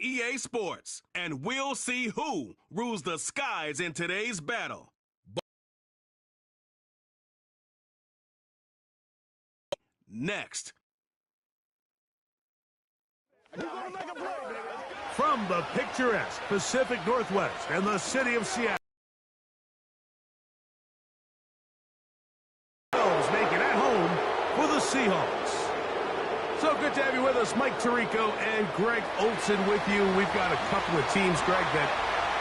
EA Sports, and we'll see who rules the skies in today's battle. Next. From the picturesque Pacific Northwest and the city of Seattle, make it at home for the Seahawks. So good to have you with us. Mike Tirico and Greg Olson with you. We've got a couple of teams, Greg, that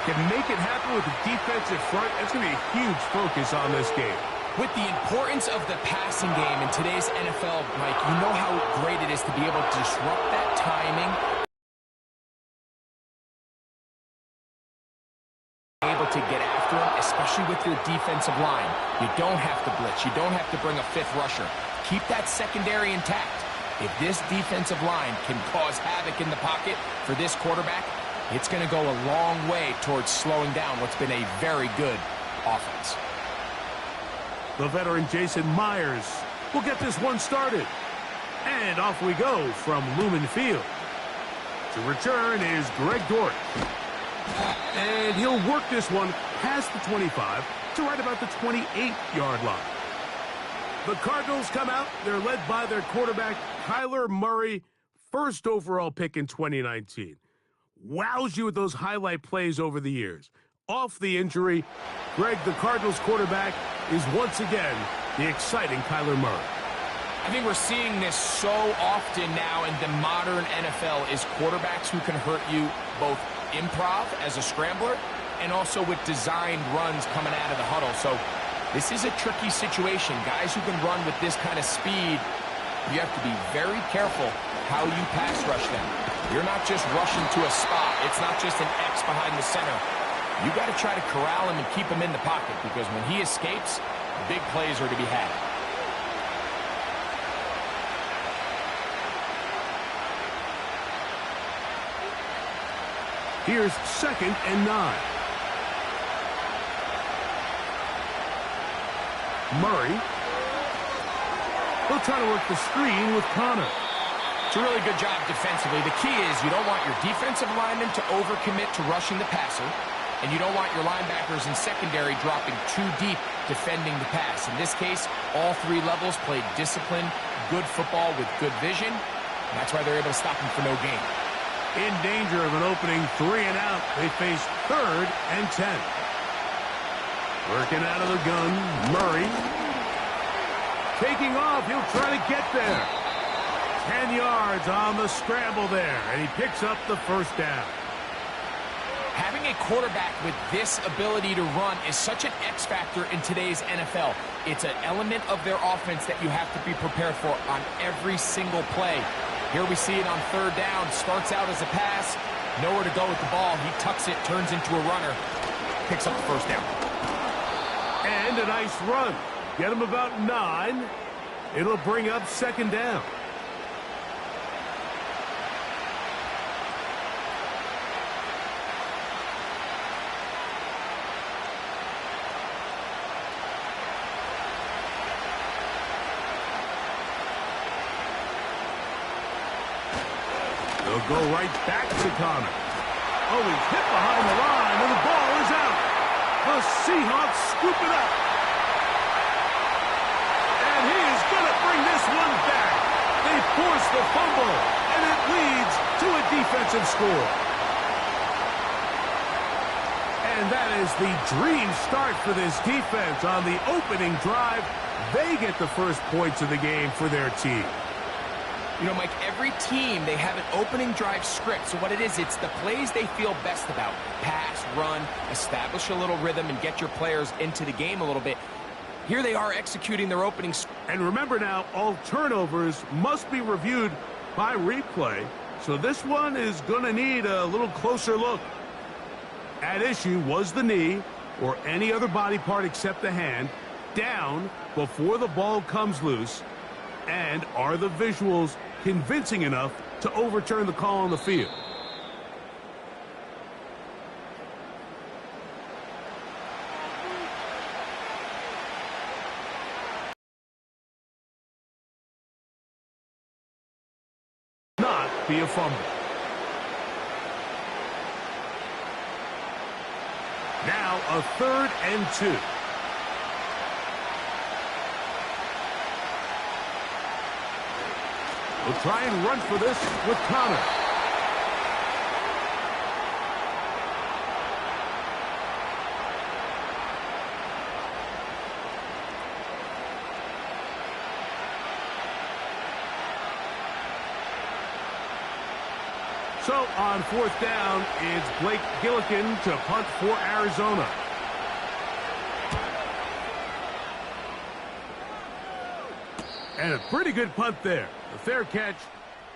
can make it happen with the defensive front. That's going to be a huge focus on this game. With the importance of the passing game in today's NFL, Mike, you know how great it is to be able to disrupt that timing, able to get after him, especially with your defensive line. You don't have to blitz. You don't have to bring a fifth rusher. Keep that secondary intact. If this defensive line can cause havoc in the pocket for this quarterback, it's going to go a long way towards slowing down what's been a very good offense. The veteran Jason Myers will get this one started. And off we go from Lumen Field. To return is Greg Dort. And he'll work this one past the 25 to right about the 28-yard line. The Cardinals come out. They're led by their quarterback, Kyler Murray, first overall pick in 2019. Wows you with those highlight plays over the years. Off the injury, Greg, the Cardinals quarterback, is once again the exciting Kyler Murray. I think we're seeing this so often now in the modern NFL is quarterbacks who can hurt you both improv as a scrambler and also with designed runs coming out of the huddle. So this is a tricky situation. Guys who can run with this kind of speed, you have to be very careful how you pass rush them. You're not just rushing to a spot. It's not just an X behind the center. You got to try to corral him and keep him in the pocket because when he escapes, big plays are to be had. Here's 2nd and 9. Murray. He'll try to work the screen with Connor. It's a really good job defensively. The key is you don't want your defensive linemen to overcommit to rushing the passer, and you don't want your linebackers in secondary dropping too deep defending the pass. In this case, all three levels played disciplined, good football with good vision. And that's why they're able to stop him for no gain. In danger of an opening 3 and out, they face 3rd and 10. Working out of the gun, Murray. Taking off, he'll try to get there. 10 yards on the scramble there, and he picks up the first down. Having a quarterback with this ability to run is such an X factor in today's NFL. It's an element of their offense that you have to be prepared for on every single play. Here we see it on 3rd down. Starts out as a pass. Nowhere to go with the ball. He tucks it, turns into a runner. Picks up the first down. And a nice run. Get him about 9. It'll bring up 2nd down. They'll go right back to Connor. Oh, he's hit behind the line, and the ball is out. The Seahawks scoop it up. And he is going to bring this one back. They force the fumble, and it leads to a defensive score. And that is the dream start for this defense on the opening drive. They get the first points of the game for their team. You know, Mike, every team, they have an opening drive script. So what it is, it's the plays they feel best about. Pass, run, establish a little rhythm, and get your players into the game a little bit. Here they are executing their opening. And remember now, all turnovers must be reviewed by replay. So this one is going to need a little closer look. At issue was the knee, or any other body part except the hand, down before the ball comes loose. And are the visuals convincing enough to overturn the call on the field? Not be a fumble. now a 3rd and 2. We'll try and run for this with Connor. So on 4th down, it's Blake Gillikin to punt for Arizona. And a pretty good punt there. A fair catch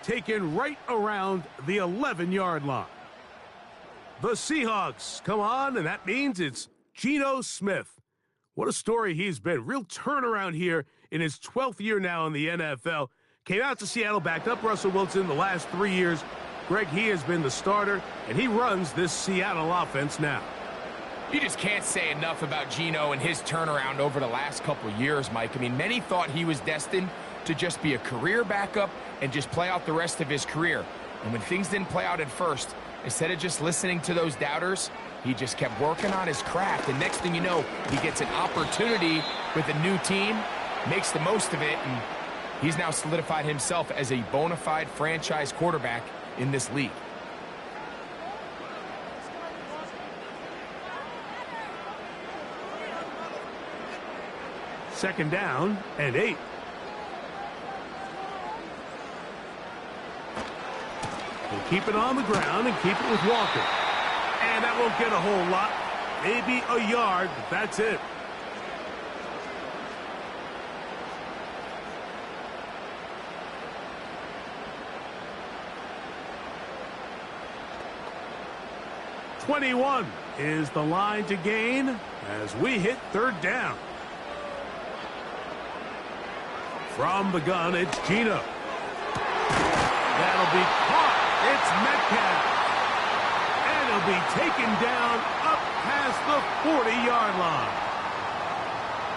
taken right around the 11-yard line. The Seahawks come on, and that means it's Geno Smith. What a story he's been. Real turnaround here in his 12th year now in the NFL. Came out to Seattle, backed up Russell Wilson the last 3 years. Greg, he has been the starter, and he runs this Seattle offense now. You just can't say enough about Geno and his turnaround over the last couple of years, Mike. I mean, many thought he was destined to just be a career backup and just play out the rest of his career. And when things didn't play out at first, instead of just listening to those doubters, he just kept working on his craft. And next thing you know, he gets an opportunity with a new team, makes the most of it, and he's now solidified himself as a bona fide franchise quarterback in this league. Second down and 8. We'll keep it on the ground and keep it with Walker. And that won't get a whole lot. Maybe a yard, but that's it. .21 is the line to gain as we hit 3rd down. From the gun, it's Geno. That'll be caught. It's Metcalf. And he'll be taken down up past the 40-yard line.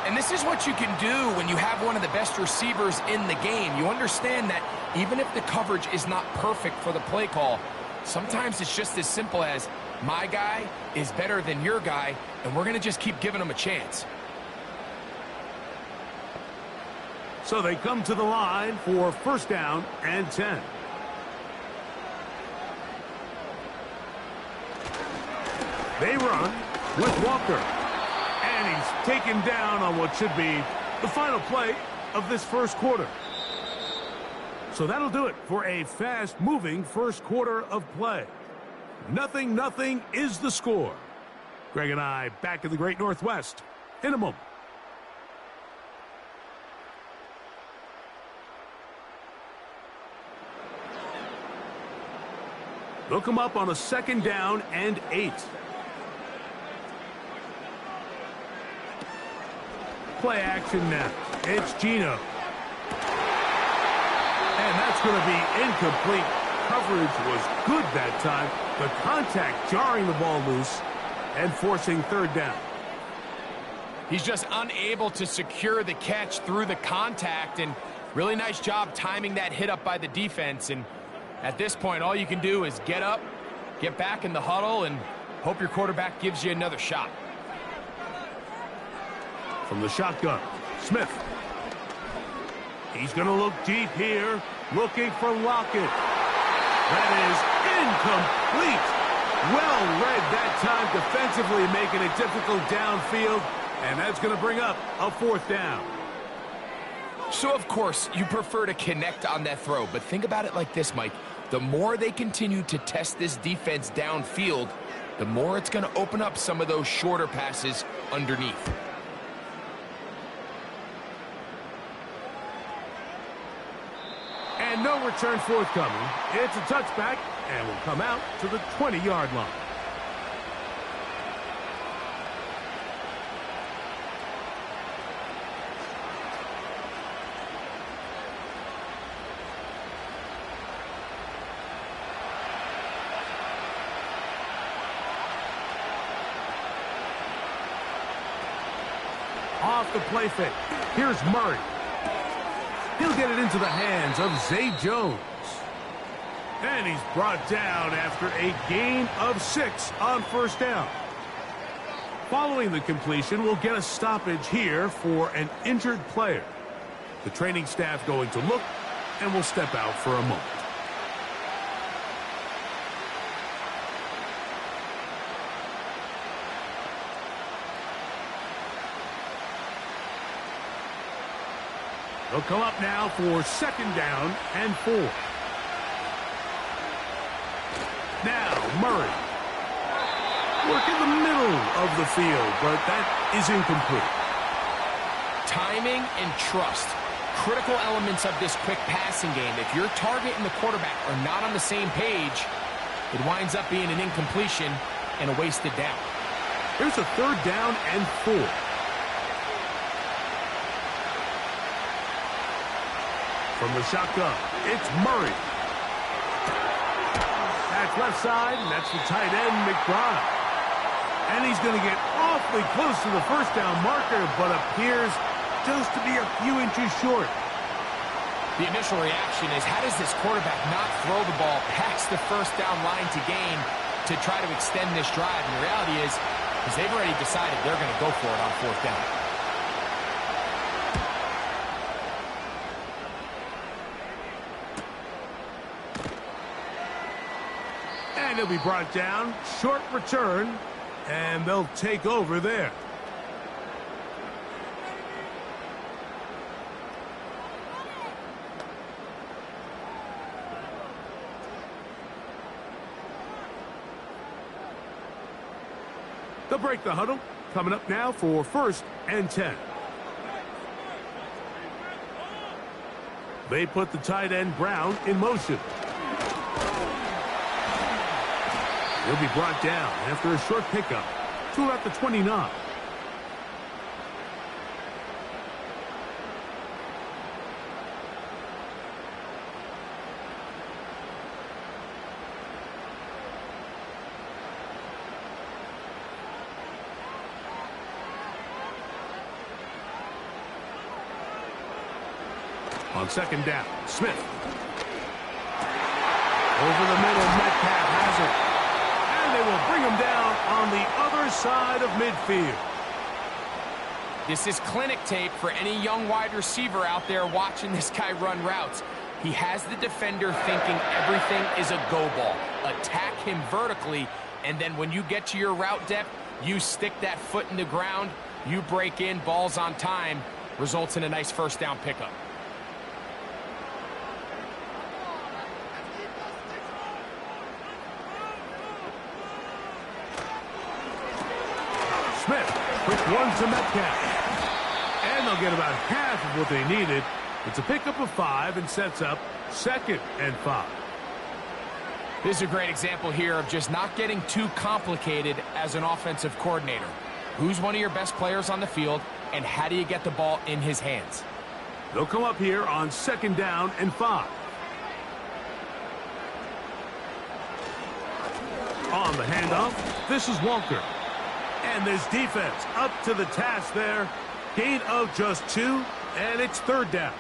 And this is what you can do when you have one of the best receivers in the game. You understand that even if the coverage is not perfect for the play call, sometimes it's just as simple as, my guy is better than your guy, and we're going to just keep giving him a chance. So they come to the line for 1st down and 10. They run with Walker. And he's taken down on what should be the final play of this 1st quarter. So that'll do it for a fast-moving 1st quarter of play. 0-0 is the score. Greg and I back in the Great Northwest in a moment. They'll come up on a 2nd down and 8. Play action now. It's Geno. And that's going to be incomplete. Coverage was good that time. The contact jarring the ball loose and forcing 3rd down. He's just unable to secure the catch through the contact, and really nice job timing that hit up by the defense. And at this point, all you can do is get up, get back in the huddle, and hope your quarterback gives you another shot. From the shotgun, Smith. He's going to look deep here, looking for Lockett. That is incomplete. Well read that time defensively, making it difficult downfield, and that's going to bring up a 4th down. So, of course, you prefer to connect on that throw, but think about it like this, Mike. The more they continue to test this defense downfield, the more it's going to open up some of those shorter passes underneath. And no return forthcoming. It's a touchback, and will come out to the 20-yard line. Off the play fake. Here's Murray. He'll get it into the hands of Zay Jones. And he's brought down after a gain of 6 on 1st down. Following the completion, we'll get a stoppage here for an injured player. The training staff going to look, and will step out for a moment. They'll come up now for 2nd down and 4. Now, Murray. Work in the middle of the field, but that is incomplete. Timing and trust. Critical elements of this quick passing game. If your target and the quarterback are not on the same page, it winds up being an incompletion and a wasted down. Here's a 3rd down and 4. From the shotgun, it's Murray. That's left side, and that's the tight end, McBride. And he's going to get awfully close to the 1st down marker, but appears just to be a few inches short. The initial reaction is, how does this quarterback not throw the ball past the 1st down line to gain to try to extend this drive? And the reality is they've already decided they're going to go for it on 4th down. And he'll be brought down. Short return. And they'll take over there. They'll break the huddle. Coming up now for 1st and 10. They put the tight end Brown in motion. He'll be brought down after a short pickup to about the 29. On 2nd down, Smith. Over the middle, Metcalf has it. They will bring him down on the other side of midfield. This is clinic tape for any young wide receiver out there watching this guy run routes. He has the defender thinking everything is a go ball. Attack him vertically, and then when you get to your route depth, you stick that foot in the ground, you break in, balls on time, results in a nice 1st down pickup. Smith, quick one to Metcalf. And they'll get about half of what they needed. It's a pickup of 5 and sets up 2nd and 5. This is a great example here of just not getting too complicated as an offensive coordinator. Who's one of your best players on the field, and how do you get the ball in his hands? They'll come up here on 2nd down and 5. On the handoff, this is Walker. And this defense up to the task there. Gain of just 2, and it's 3rd down.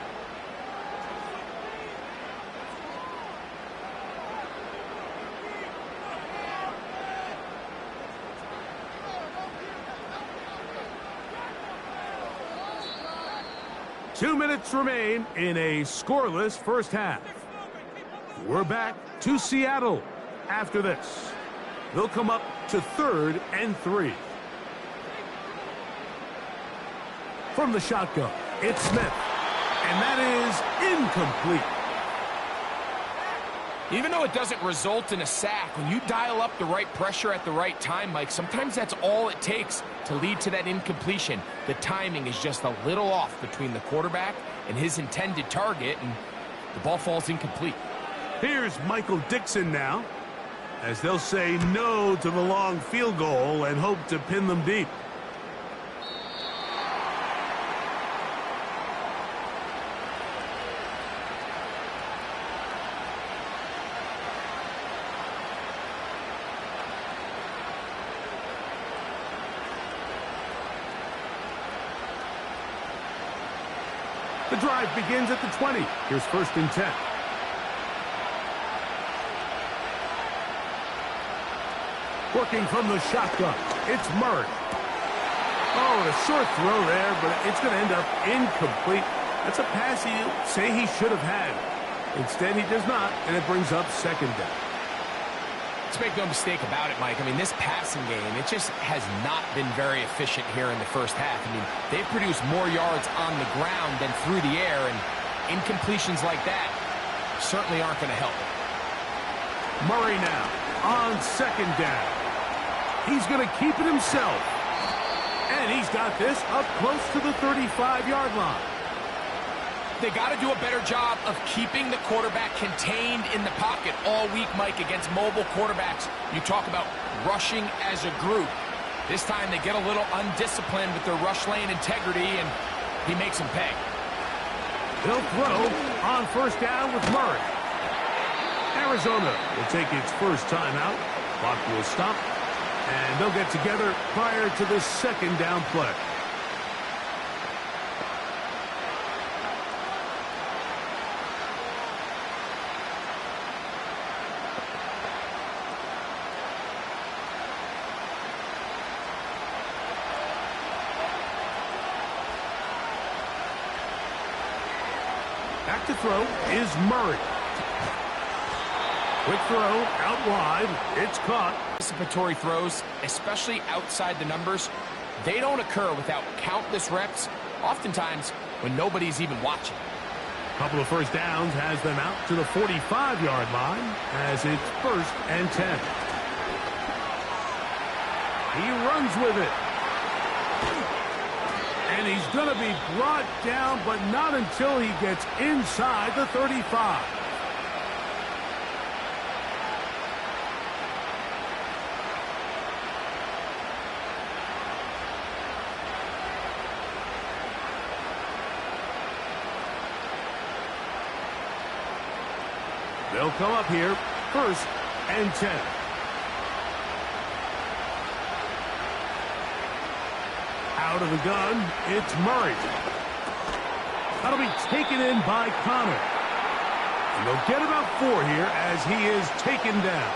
Two minutes remain in a scoreless 1st half. We're back to Seattle after this. They'll come up to 3rd and 3. From the shotgun, it's Smith. And that is incomplete. Even though it doesn't result in a sack, when you dial up the right pressure at the right time, Mike, sometimes that's all it takes to lead to that incompletion. The timing is just a little off between the quarterback and his intended target, and the ball falls incomplete. Here's Michael Dixon now, as they'll say no to the long field goal and hope to pin them deep. The drive begins at the 20. Here's 1st and 10. Working from the shotgun, it's Murray. Oh, and a short throw there, but it's going to end up incomplete. That's a pass you say he should have had. Instead, he does not, and it brings up second down. Let's make no mistake about it, Mike. I mean, this passing game, it just has not been very efficient here in the first half. I mean, they've produced more yards on the ground than through the air, and incompletions like that certainly aren't going to help. Murray now on second down. He's going to keep it himself. And he's got this up close to the 35-yard line. They got to do a better job of keeping the quarterback contained in the pocket all week, Mike, against mobile quarterbacks. You talk about rushing as a group. This time they get a little undisciplined with their rush lane integrity, and he makes them pay. They'll throw on first down with Murray. Arizona will take its first timeout. Clock will stop, and they'll get together prior to the second down play. Back to throw is Murray. Quick throw out wide. It's caught. Anticipatory throws, especially outside the numbers, they don't occur without countless reps, oftentimes when nobody's even watching. Couple of first downs has them out to the 45-yard line as it's first and 10. He runs with it. And he's going to be brought down, but not until he gets inside the 35. They'll come up here, first and 10. Out of the gun, it's Murray. That'll be taken in by Connor. And they'll get about 4 here as he is taken down.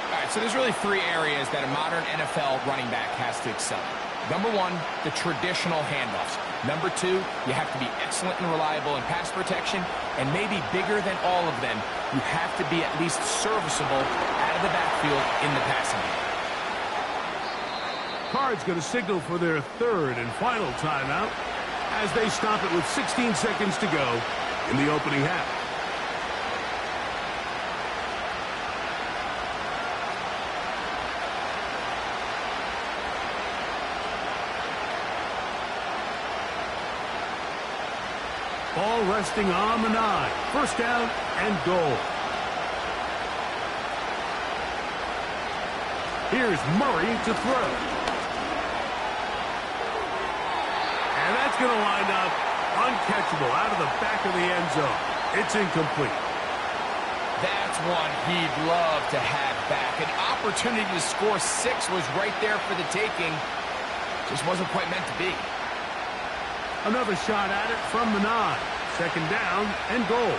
All right, so there's really 3 areas that a modern NFL running back has to excel in. Number 1, the traditional handoffs. Number 2, you have to be excellent and reliable in pass protection. And maybe bigger than all of them, you have to be at least serviceable out of the backfield in the passing game. Cards going to signal for their third and final timeout as they stop it with 16 seconds to go in the opening half. Ball resting on the 9. First down and goal. Here's Murray to throw. And that's going to wind up uncatchable out of the back of the end zone. It's incomplete. That's one he'd love to have back. An opportunity to score 6 was right there for the taking. Just wasn't quite meant to be. Another shot at it from the 9. Second down and goal.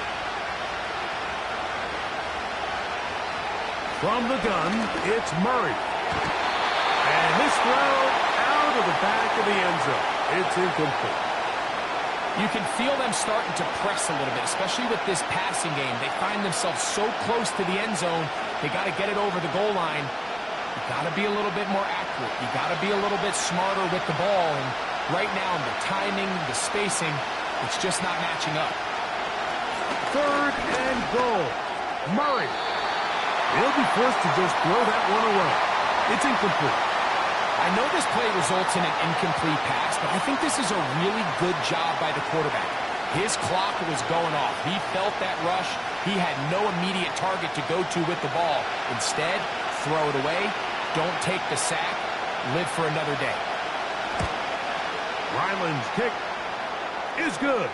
From the gun, it's Murray. And this throw out of the back of the end zone. It's incomplete. You can feel them starting to press a little bit, especially with this passing game. They find themselves so close to the end zone, they got to get it over the goal line. You got to be a little bit more accurate. You got to be a little bit smarter with the ball. And right now, the timing, the spacing, it's just not matching up. Third and goal. Murray. He'll be forced to just throw that one away. It's incomplete. I know this play results in an incomplete pass, but I think this is a really good job by the quarterback. His clock was going off. He felt that rush. He had no immediate target to go to with the ball. Instead, throw it away. Don't take the sack. Live for another day. Ryland's kick is good.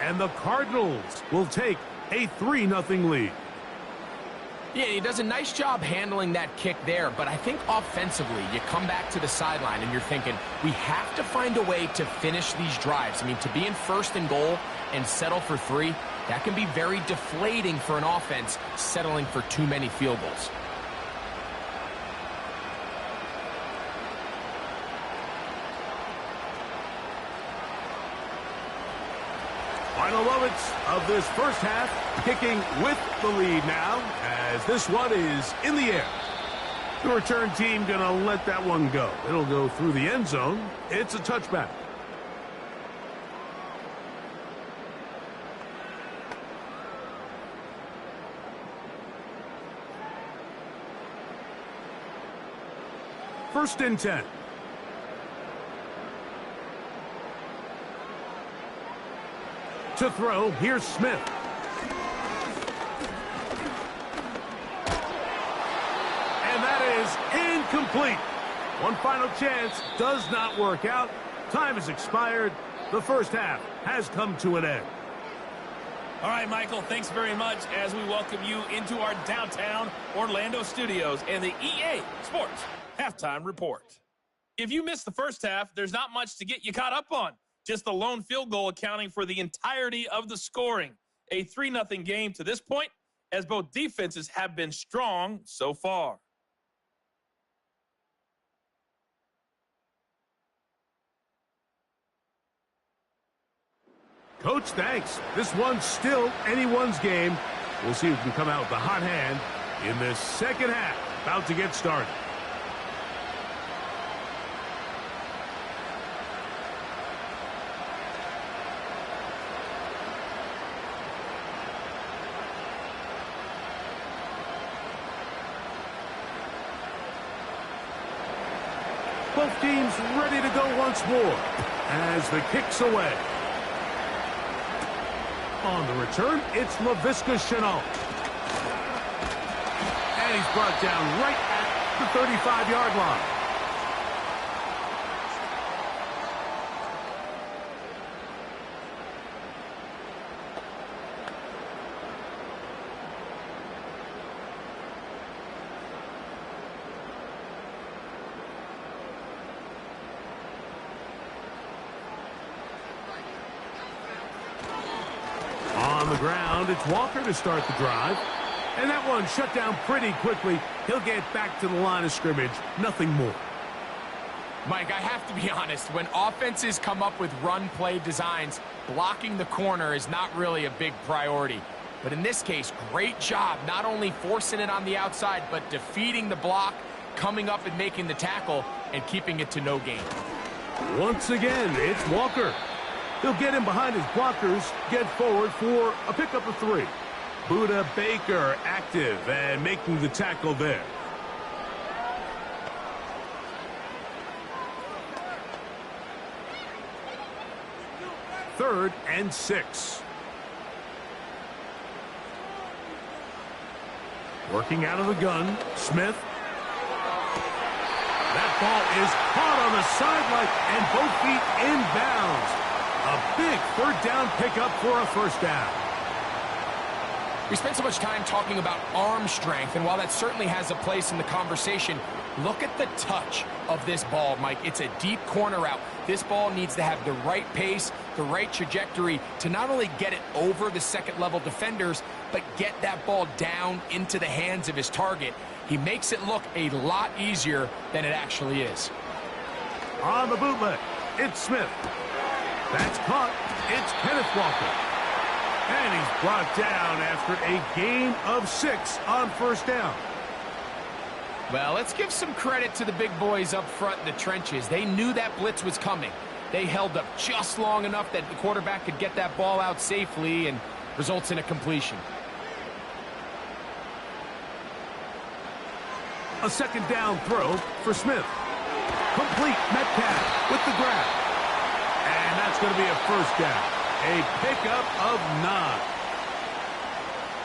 And the Cardinals will take a 3-0 lead. Yeah, he does a nice job handling that kick there, but I think offensively, you come back to the sideline and you're thinking, we have to find a way to finish these drives. I mean, to be in first and goal and settle for 3, that can be very deflating for an offense settling for too many field goals. Final moments of this first half, kicking with the lead now, as this one is in the air. The return team going to let that one go. It'll go through the end zone. It's a touchback. First and 10. To throw, here's Smith. And that is incomplete. One final chance does not work out. Time has expired. The first half has come to an end. All right, Michael, thanks very much as we welcome you into our downtown Orlando studios and the EA Sports Halftime Report. If you missed the first half, there's not much to get you caught up on. Just the lone field goal accounting for the entirety of the scoring. A 3-0 game to this point, as both defenses have been strong so far. Coach, thanks. This one's still anyone's game. We'll see who can come out with the hot hand in this second half. About to get started. Both teams ready to go once more as the kick's away. On the return, it's Laviska Shenault. And he's brought down right at the 35-yard line. On the ground, it's Walker to start the drive. And that one shut down pretty quickly. He'll get back to the line of scrimmage. Nothing more. Mike, I have to be honest. When offenses come up with run-play designs, blocking the corner is not really a big priority. But in this case, great job not only forcing it on the outside, but defeating the block, coming up and making the tackle, and keeping it to no gain. Once again, it's Walker. He'll get him behind his blockers, get forward for a pickup of 3. Buda Baker active and making the tackle there. Third and 6. Working out of the gun, Smith. That ball is caught on the sideline and both feet inbounds. A big third down pickup for a first down. We spent so much time talking about arm strength, and while that certainly has a place in the conversation, look at the touch of this ball, Mike. It's a deep corner route. This ball needs to have the right pace, the right trajectory to not only get it over the second-level defenders, but get that ball down into the hands of his target. He makes it look a lot easier than it actually is. On the bootleg, it's Smith. That's caught. It's Kenneth Walker. And he's brought down after a gain of 6 on first down. Well, let's give some credit to the big boys up front in the trenches. They knew that blitz was coming. They held up just long enough that the quarterback could get that ball out safely and results in a completion. A second down throw for Smith. Complete. Metcalf with the grab. And that's going to be a first down. A pickup of 9.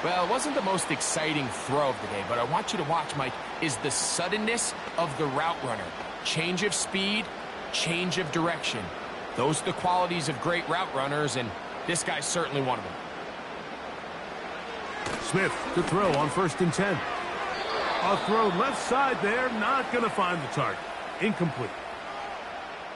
Well, it wasn't the most exciting throw of the day, but I want you to watch, Mike, is the suddenness of the route runner. Change of speed, change of direction. Those are the qualities of great route runners, and this guy's certainly one of them. Smith to throw on first and 10. A throw left side there, not going to find the target. Incomplete.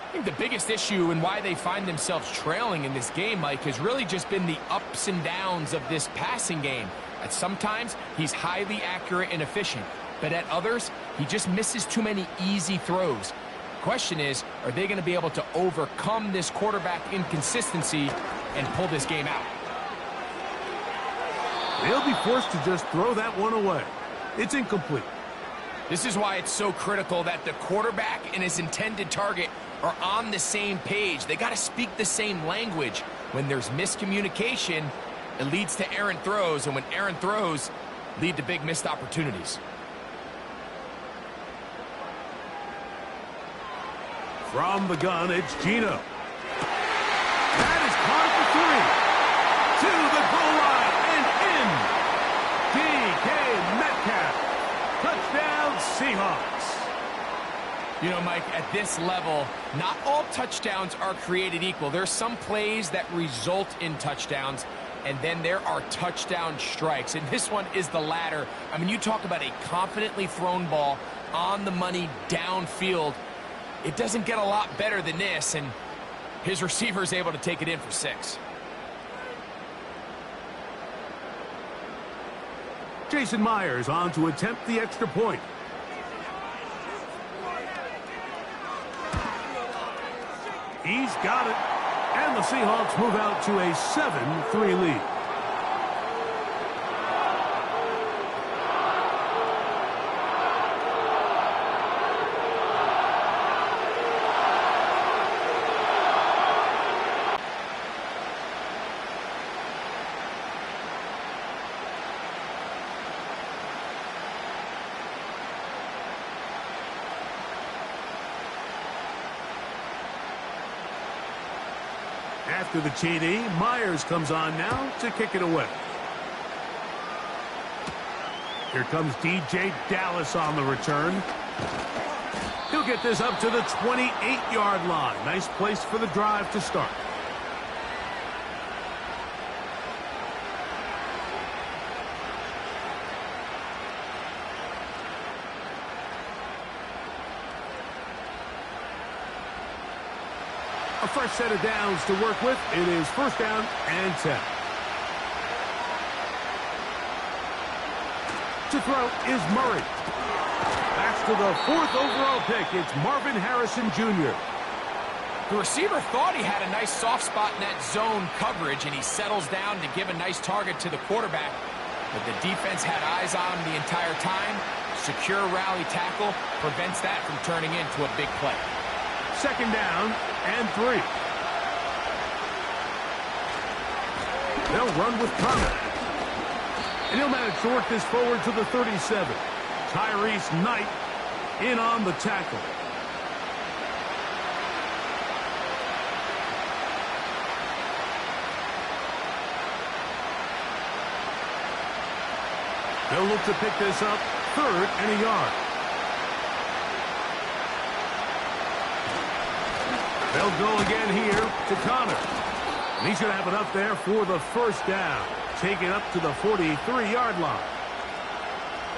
I think the biggest issue and why they find themselves trailing in this game, Mike, has really just been the ups and downs of this passing game. At sometimes, he's highly accurate and efficient, but at others, he just misses too many easy throws. The question is, are they going to be able to overcome this quarterback inconsistency and pull this game out. They'll be forced to just throw that one away. It's incomplete. This is why it's so critical that the quarterback and his intended target are on the same page. They got to speak the same language. When there's miscommunication, it leads to errant throws, and when errant throws lead to big missed opportunities. From the gun, it's Gino. That is caught for 3. To the goal line and in. DK Metcalf. Touchdown, Seahawks. You know, Mike, at this level, not all touchdowns are created equal. There's some plays that result in touchdowns, and then there are touchdown strikes. And this one is the latter. I mean, you talk about a confidently thrown ball on the money downfield. It doesn't get a lot better than this, and his receiver is able to take it in for 6. Jason Myers on to attempt the extra point. He's got it. And the Seahawks move out to a 7-3 lead. After the TD, Myers comes on now to kick it away. Here comes DJ Dallas on the return. He'll get this up to the 28-yard line. Nice place for the drive to start. A fresh set of downs to work with. It is 1st down and 10. To throw is Murray. That's to the 4th overall pick. It's Marvin Harrison Jr. The receiver thought he had a nice soft spot in that zone coverage, and he settles down to give a nice target to the quarterback. But the defense had eyes on him the entire time. Secure rally tackle prevents that from turning into a big play. 2nd down and 3. They'll run with Connor. And he'll manage to work this forward to the 37. Tyrese Knight in on the tackle. They'll look to pick this up 3rd and a yard. They'll go again here to Connor. And he's going to have it up there for the 1st down. Take it up to the 43-yard line.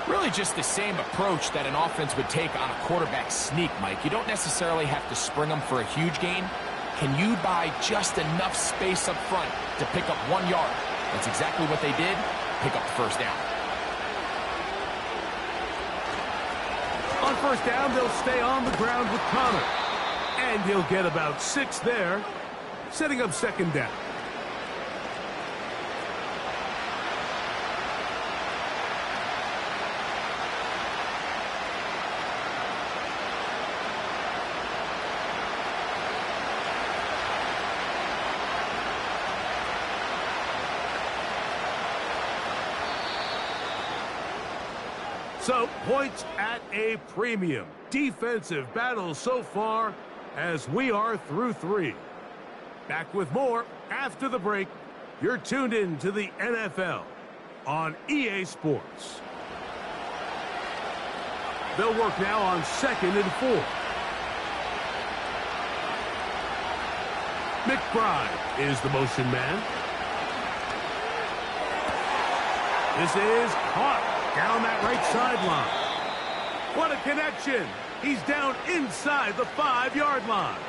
Really just the same approach that an offense would take on a quarterback sneak, Mike. You don't necessarily have to spring them for a huge gain. Can you buy just enough space up front to pick up 1 yard? That's exactly what they did. Pick up the 1st down. On 1st down, they'll stay on the ground with Connor. And he'll get about 6 there, setting up 2nd down. So, points at a premium. Defensive battle so far as we are through 3. Back with more after the break. You're tuned in to the NFL on EA Sports. They'll work now on 2nd and 4. McBride is the motion man. This is caught down that right sideline. What a connection. He's down inside the 5-yard line.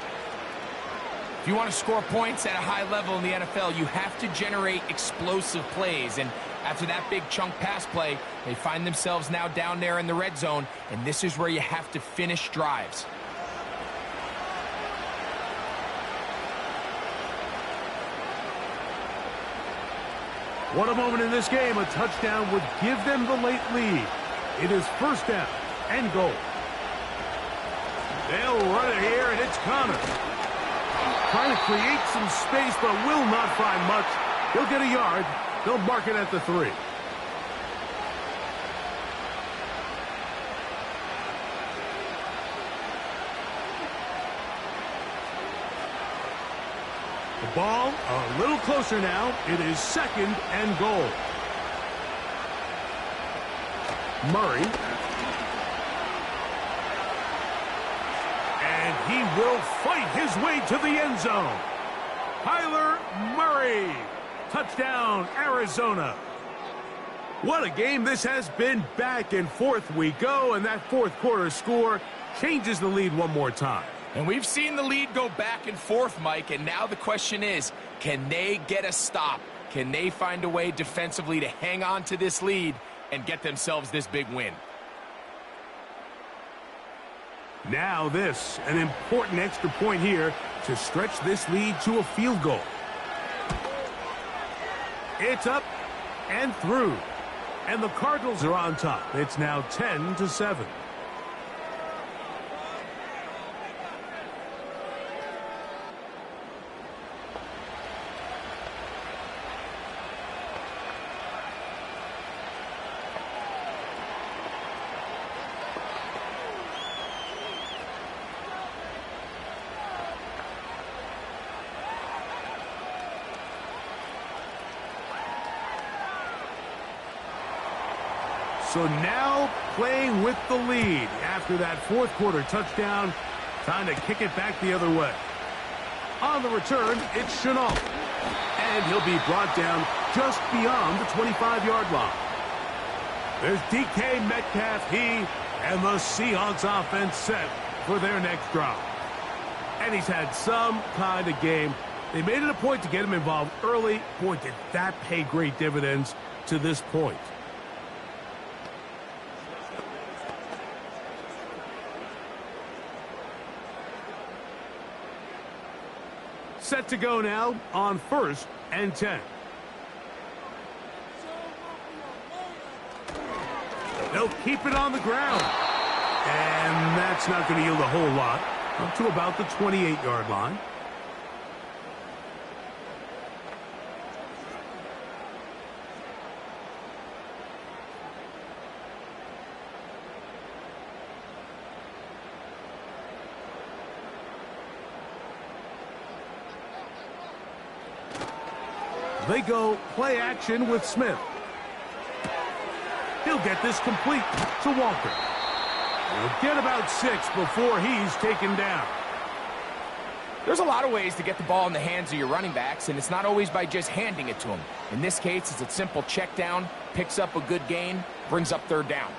If you want to score points at a high level in the NFL, you have to generate explosive plays. And after that big chunk pass play, they find themselves now down there in the red zone, and this is where you have to finish drives. What a moment in this game. A touchdown would give them the late lead. It is first down and goal. They'll run it here, and it's Connor. Trying to create some space, but will not find much. He'll get a yard. They'll mark it at the 3. The ball a little closer now. It is second and goal. Murray. And he will fight his way to the end zone. Kyler Murray. Touchdown, Arizona. What a game this has been. Back and forth we go, and that fourth quarter score changes the lead one more time. And we've seen the lead go back and forth, Mike, and now the question is, can they get a stop? Can they find a way defensively to hang on to this lead and get themselves this big win? Now this, an important extra point here to stretch this lead to a field goal. It's up and through. And the Cardinals are on top. It's now 10-7. So now playing with the lead after that fourth quarter touchdown. Time to kick it back the other way. On the return, it's Chenault. And he'll be brought down just beyond the 25-yard line. There's DK Metcalf, he and the Seahawks offense set for their next drive. And he's had some kind of game. They made it a point to get him involved early. Boy, did that pay great dividends to this point. Set to go now on 1st and 10. They'll keep it on the ground. And that's not going to yield a whole lot. Up to about the 28-yard line. They go play action with Smith. He'll get this complete to Walker. He'll get about 6 before he's taken down. There's a lot of ways to get the ball in the hands of your running backs, and it's not always by just handing it to them. In this case, it's a simple check down, picks up a good gain, brings up 3rd down.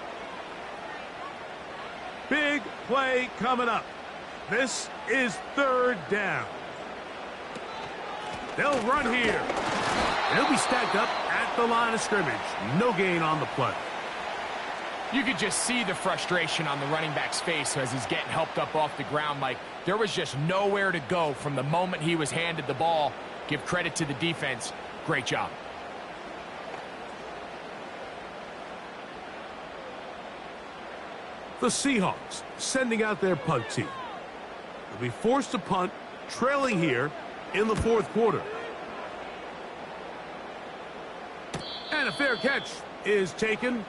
Big play coming up. This is 3rd down. They'll run here. They'll be stacked up at the line of scrimmage. No gain on the play. You could just see the frustration on the running back's face as he's getting helped up off the ground. Like, there was just nowhere to go from the moment he was handed the ball. Give credit to the defense. Great job. The Seahawks sending out their punt team. They'll be forced to punt, trailing here in the 4th quarter. And a fair catch is taken.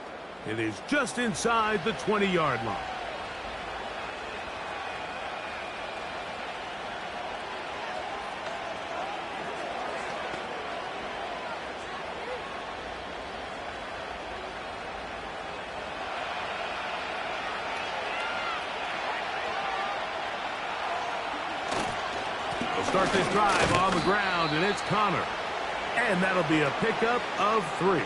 It is just inside the 20-yard line. They'll start this drive on the ground, and it's Connor. And that'll be a pickup of 3.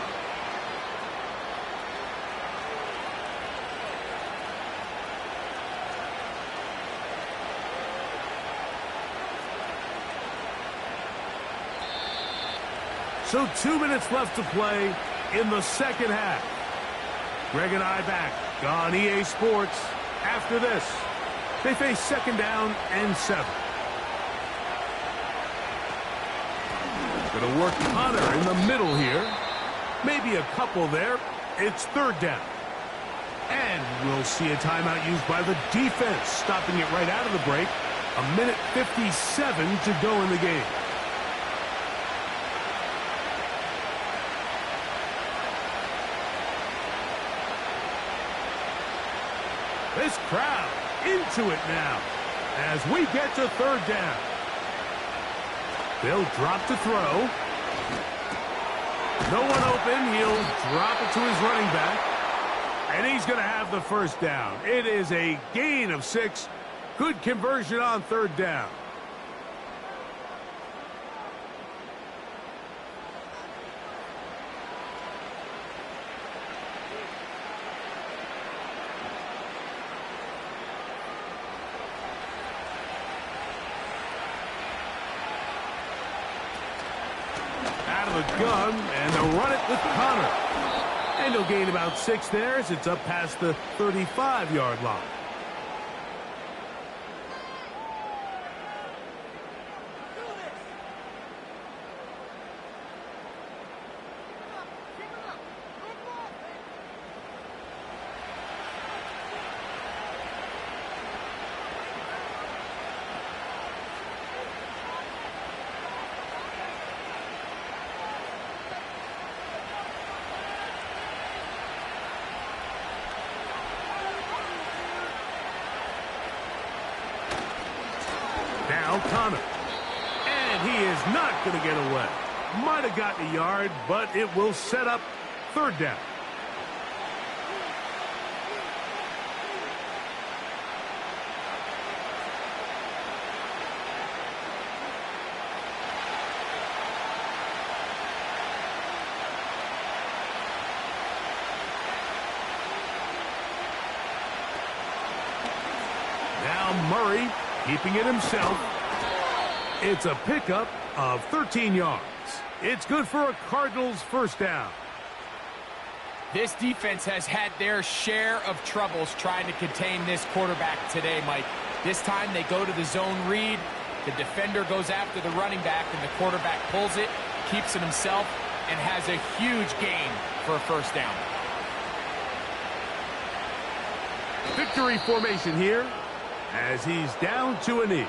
So 2 minutes left to play in the second half. Greg and I back on EA Sports. After this, they face 2nd down and 7. Going to work Connor in the middle here. Maybe a couple there. It's third down. And we'll see a timeout used by the defense, stopping it right out of the break. 1:57 to go in the game. This crowd into it now as we get to third down. They'll drop to throw. No one open. He'll drop it to his running back. And he's going to have the first down. It is a gain of 6. Good conversion on third down. Out of the gun, and they'll run it with Connor. And he'll gain about 6 there as it's up past the 35-yard line. Now Connor. And he is not going to get away. Might have gotten a yard, but it will set up third down. Now Murray keeping it himself. It's a pickup of 13 yards. It's good for a Cardinals first down. This defense has had their share of troubles trying to contain this quarterback today, Mike. This time they go to the zone read. The defender goes after the running back, and the quarterback pulls it, keeps it himself, and has a huge gain for a first down. Victory formation here as he's down to a knee.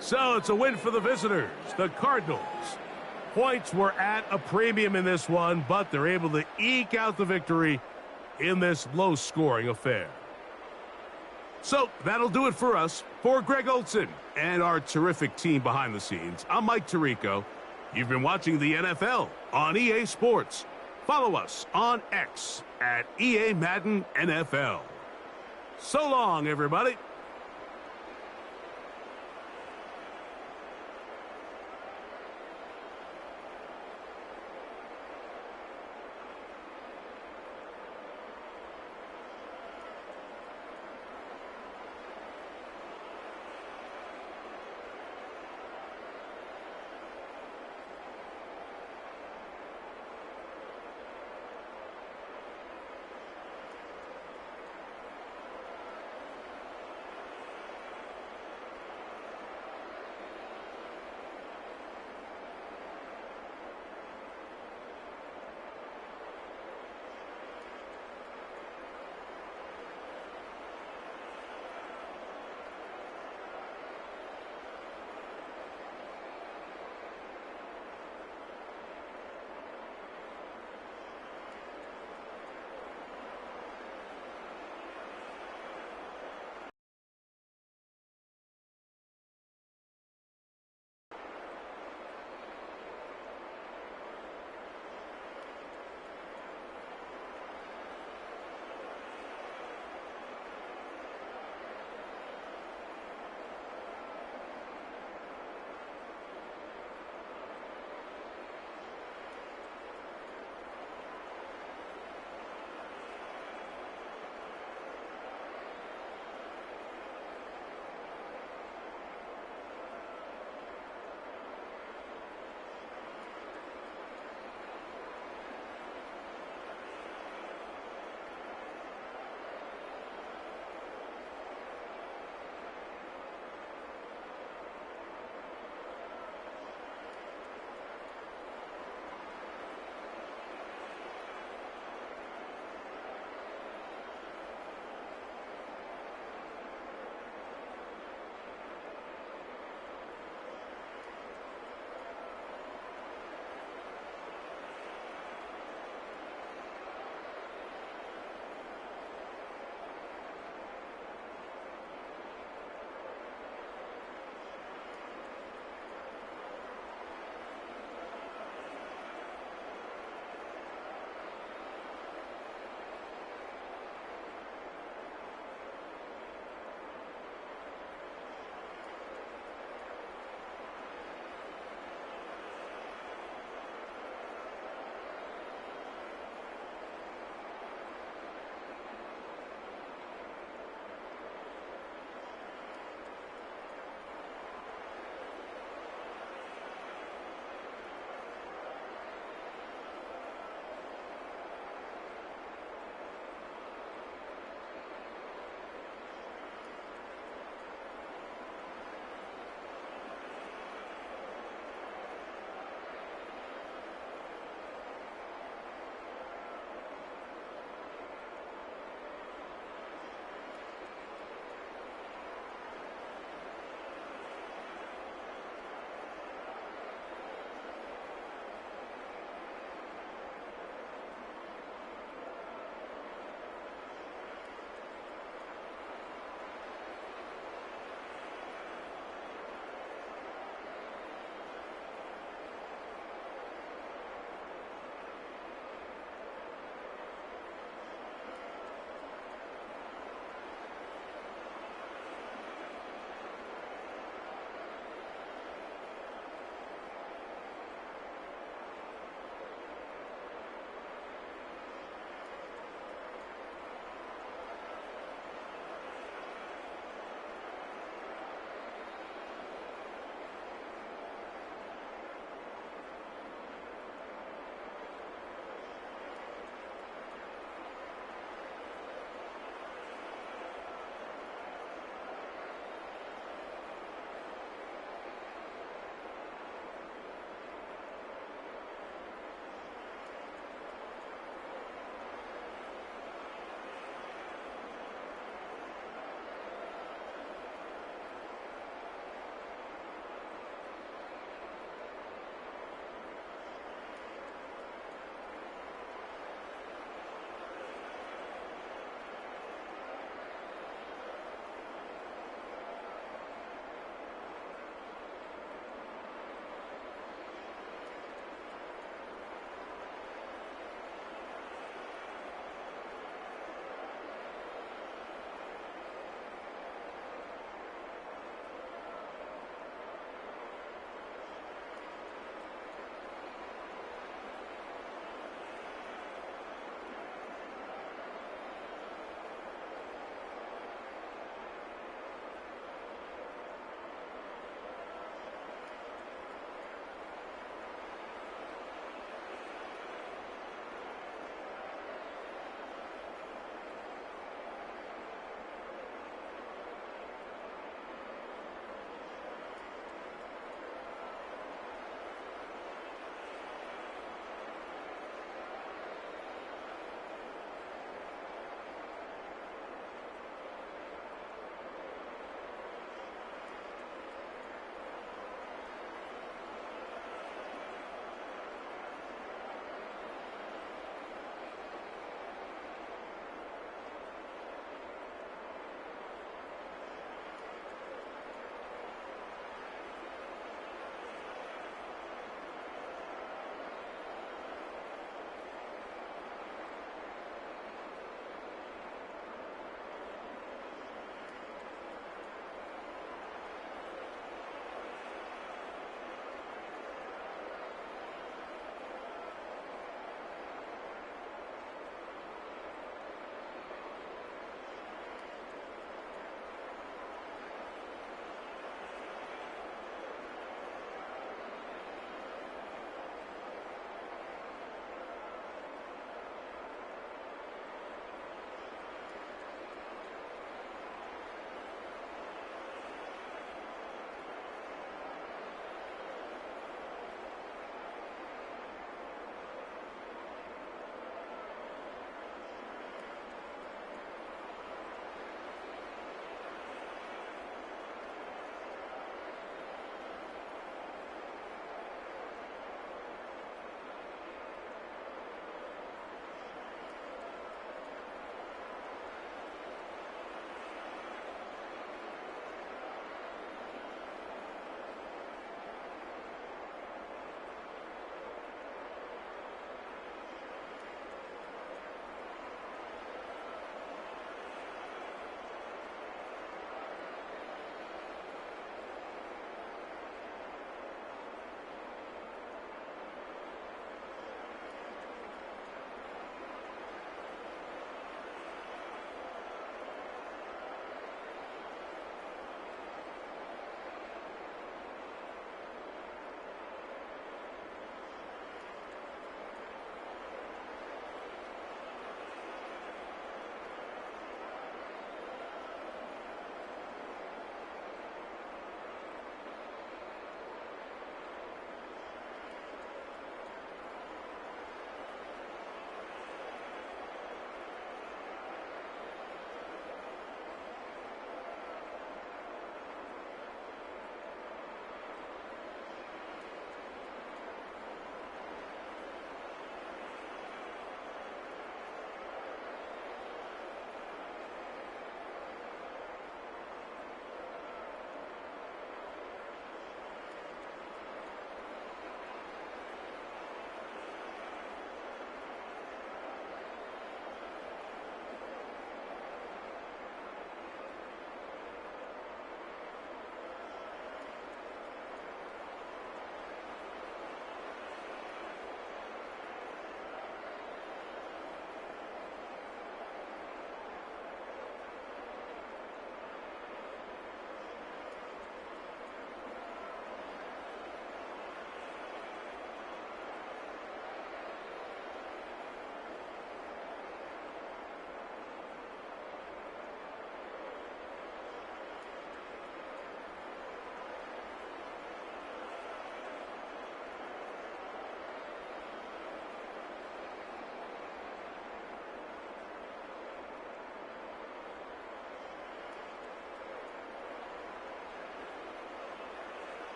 So it's a win for the visitors, the Cardinals. Points were at a premium in this one, but they're able to eke out the victory in this low-scoring affair. So that'll do it for us. For Greg Olson and our terrific team behind the scenes, I'm Mike Tirico. You've been watching the NFL on EA Sports. Follow us on X at EA Madden NFL. So long, everybody.